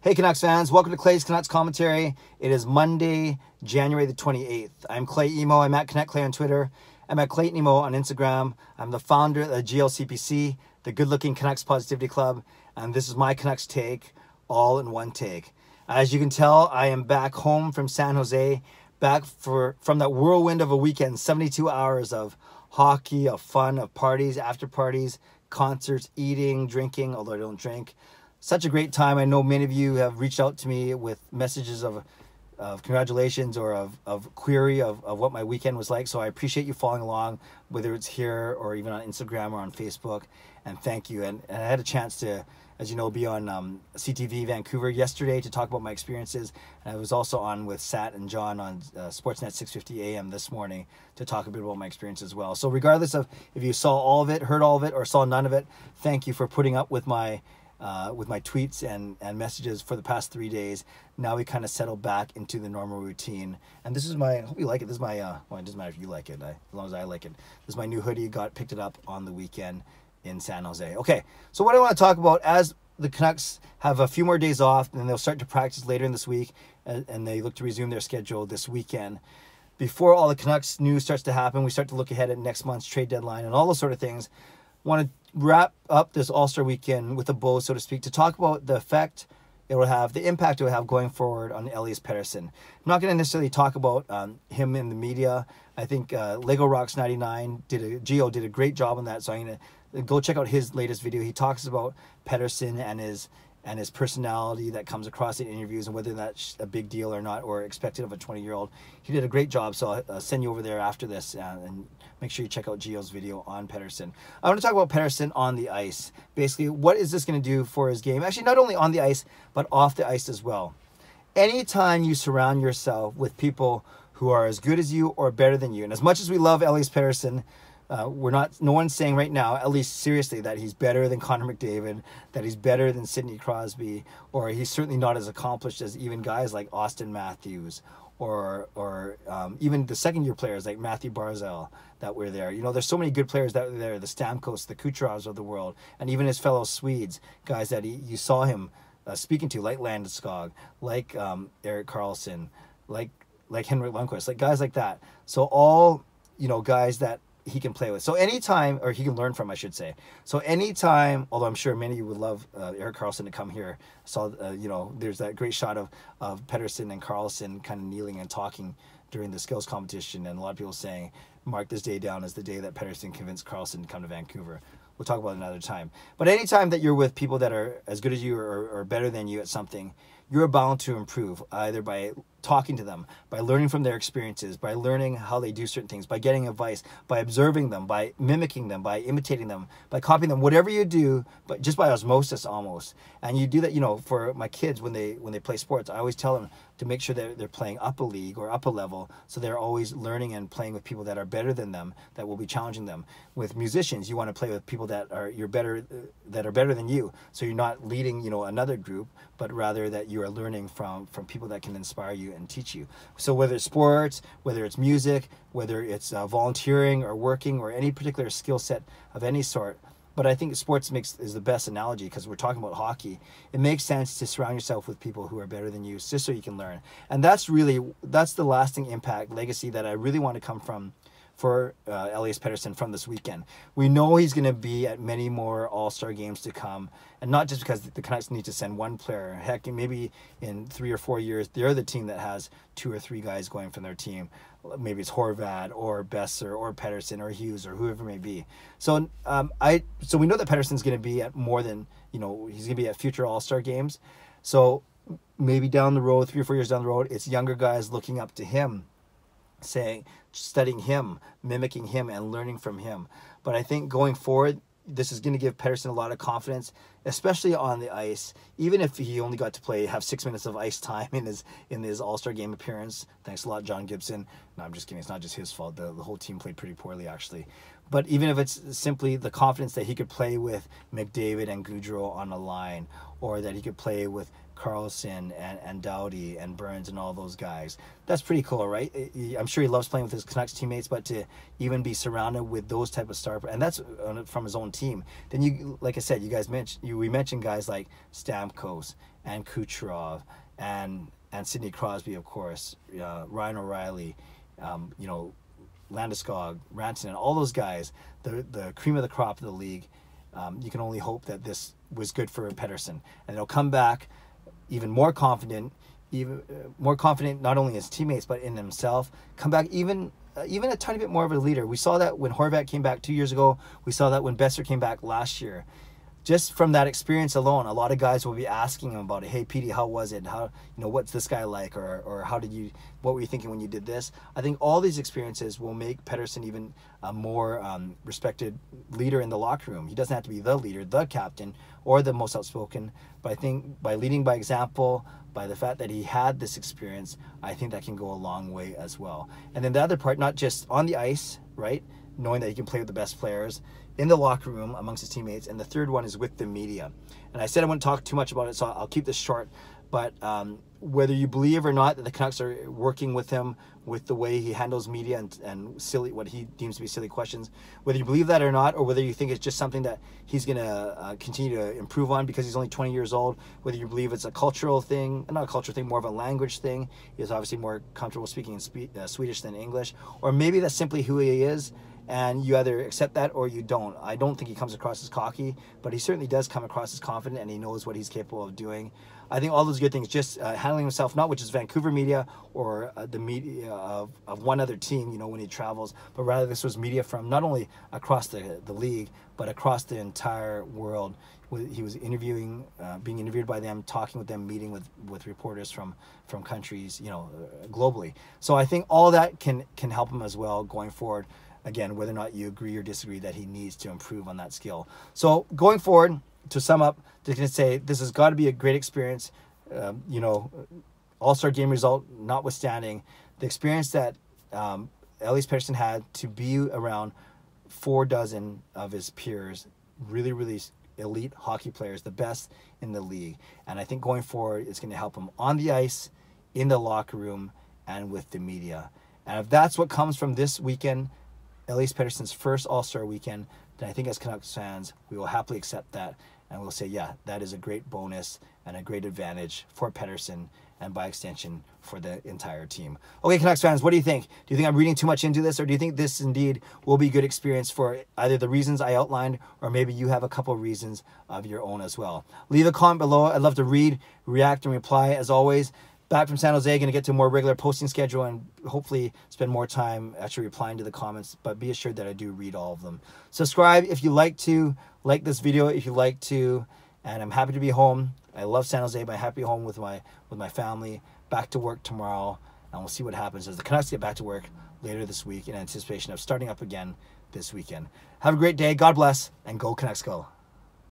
Hey Canucks fans, welcome to Clay's Canucks Commentary. It is Monday, January the 28th. I'm Clay Emo. I'm at Connect Clay on Twitter. I'm at Clayton Emo on Instagram. I'm the founder of the GLCPC, the Good Looking Canucks Positivity Club, and this is my Canucks take, all in one take. As you can tell, I am back home from San Jose, back from that whirlwind of a weekend, 72 hours of hockey, of fun, of parties, after parties, concerts, eating, drinking, although I don't drink. Such a great time. I know many of you have reached out to me with messages of congratulations or of query of what my weekend was like. So I appreciate you following along, whether it's here or even on Instagram or on Facebook. And thank you. And I had a chance to, as you know, be on CTV Vancouver yesterday to talk about my experiences. And I was also on with Sat and John on Sportsnet 650 AM this morning to talk a bit about my experience as well. So regardless of if you saw all of it, heard all of it, or saw none of it, thank you for putting up with my tweets and messages for the past 3 days. Now we kind of settle back into the normal routine. And this is my, I hope you like it. This is my, well, it doesn't matter if you like it, as long as I like it. This is my new hoodie, picked it up on the weekend in San Jose. Okay, so what I want to talk about, as the Canucks have a few more days off, and they'll start to practice later in this week, and they look to resume their schedule this weekend. Before all the Canucks news starts to happen, we start to look ahead at next month's trade deadline and all those sort of things. Want to wrap up this All-Star weekend with a bow, so to speak, to talk about the effect it will have, the impact it will have going forward on Elias Pettersson. I'm not going to necessarily talk about him in the media. I think Lego Rocks 99 Gio did a great job on that, so I'm going to go check out his latest video. He talks about Pettersson and his personality that comes across in interviews and whether that's a big deal or not, or expected of a 20-year-old. He did a great job, so I'll send you over there after this and make sure you check out Gio's video on Pettersson. I want to talk about Pettersson on the ice. Basically, what is this going to do for his game? Actually, not only on the ice, but off the ice as well. Anytime you surround yourself with people who are as good as you or better than you, and as much as we love Elias Pettersson, no one's saying right now, at least seriously, that he's better than Connor McDavid, that he's better than Sidney Crosby, or he's certainly not as accomplished as even guys like Austin Matthews, or even the second-year players like Matthew Barzal that were there. You know, there's so many good players that were there, the Stamkos, the Kucherovs of the world, and even his fellow Swedes, guys that you saw him speaking to, like Landeskog, like Erik Karlsson, like Henrik Lundqvist, like guys like that. So all, guys that he can play with. So anytime, or he can learn from, I should say. So anytime, although I'm sure many of you would love Erik Karlsson to come here. Saw, there's that great shot of Pettersson and Karlsson kind of kneeling and talking during the skills competition, and a lot of people saying, mark this day down as the day that Pettersson convinced Karlsson to come to Vancouver. We'll talk about it another time. But anytime that you're with people that are as good as you or better than you at something, you're bound to improve, either by talking to them, by learning from their experiences, by learning how they do certain things, by getting advice, by observing them, by mimicking them, by imitating them, by copying them, whatever you do, but just by osmosis almost. And you do that, for my kids when they play sports, I always tell them to make sure that they're playing up a league or up a level, so they're always learning and playing with people that are better than them, that will be challenging them. With musicians, you want to play with people that are better than you, so you're not leading another group, but rather that you are learning from people that can inspire you and teach you. So whether it's sports, whether it's music, whether it's volunteering or working or any particular skill set of any sort. But I think sports is the best analogy, because we're talking about hockey. It makes sense to surround yourself with people who are better than you, just so you can learn. And that's the lasting impact, legacy that I really want to come from for Elias Pettersson from this weekend. We know he's going to be at many more All-Star games to come, and not just because the Canucks need to send one player. Heck, maybe in 3 or 4 years, they're the team that has 2 or 3 guys going from their team. Maybe it's Horvat or Besser or Pettersson or Hughes or whoever it may be. So so we know that Pettersson's going to be at more than, he's going to be at future All-Star games. So maybe down the road, 3 or 4 years down the road, it's younger guys looking up to him, studying him, mimicking him, and learning from him. But I think going forward, this is going to give Pettersson a lot of confidence, especially on the ice. Even if he only got to have 6 minutes of ice time in his All-Star game appearance. Thanks a lot, John Gibson. No, I'm just kidding. It's not just his fault. The whole team played pretty poorly, actually. But even if it's simply the confidence that he could play with McDavid and Gaudreau on a line, or that he could play with Karlsson and Doughty and Burns and all those guys, that's pretty cool, right? I'm sure he loves playing with his Canucks teammates, but to even be surrounded with those type of and that's from his own team. Then like I said, we mentioned guys like Stamkos and Kucherov and Sidney Crosby, of course, Ryan O'Reilly, you know, Landeskog, Rantanen, all those guys, the cream of the crop of the league. You can only hope that this was good for Pettersson, and they'll come back even more confident, not only in his teammates but in himself. Come back even a tiny bit more of a leader. We saw that when Horvat came back 2 years ago. We saw that when Besser came back last year. Just from that experience alone, a lot of guys will be asking him about it. Hey, Petey, how was it? How, you know, what's this guy like? Or what were you thinking when you did this? I think all these experiences will make Pettersson even a more respected leader in the locker room. He doesn't have to be the leader, the captain, or the most outspoken. But I think by leading by example, by the fact that he had this experience, I think that can go a long way as well. And then the other part, not just on the ice, right? Knowing that he can play with the best players, in the locker room amongst his teammates, and the third one is with the media. And I said I wouldn't talk too much about it, so I'll keep this short. But whether you believe or not that the Canucks are working with him with the way he handles media and silly, what he deems to be silly questions, whether you believe that or not, or whether you think it's just something that he's going to continue to improve on because he's only 20 years old, whether you believe it's a cultural thing, not a cultural thing, more of a language thing, he's obviously more comfortable speaking in Swedish than English, or maybe that's simply who he is, and you either accept that or you don't. I don't think he comes across as cocky, but he certainly does come across as confident, and he knows what he's capable of doing. I think all those good things, just handling himself, not with just Vancouver media or the media of one other team, you know, when he travels, but rather this was media from not only across the league, but across the entire world. He was interviewing, being interviewed by them, talking with them, meeting with reporters from countries, you know, globally. So I think all that can help him as well going forward. Again, whether or not you agree or disagree that he needs to improve on that skill. So going forward, to sum up, they're going to say this has got to be a great experience. You know, All-Star game result notwithstanding, the experience that Elias Pettersson had to be around 4 dozen of his peers, really, really elite hockey players, the best in the league. And I think going forward, it's going to help him on the ice, in the locker room, and with the media. And if that's what comes from this weekend, Elias Pettersson's first All-Star weekend, then I think as Canucks fans, we will happily accept that, and we'll say, yeah, that is a great bonus and a great advantage for Pettersson, and by extension for the entire team. Okay, Canucks fans, what do you think? Do you think I'm reading too much into this, or do you think this indeed will be a good experience for either the reasons I outlined, or maybe you have a couple of reasons of your own as well? Leave a comment below. I'd love to read, react, and reply as always. Back from San Jose, going to get to a more regular posting schedule and hopefully spend more time actually replying to the comments, but be assured that I do read all of them. Subscribe if you like to, like this video if you like to, and I'm happy to be home. I love San Jose, but I'm happy home with my family. Back to work tomorrow, and we'll see what happens as the Canucks get back to work later this week in anticipation of starting up again this weekend. Have a great day. God bless, and go Canucks go.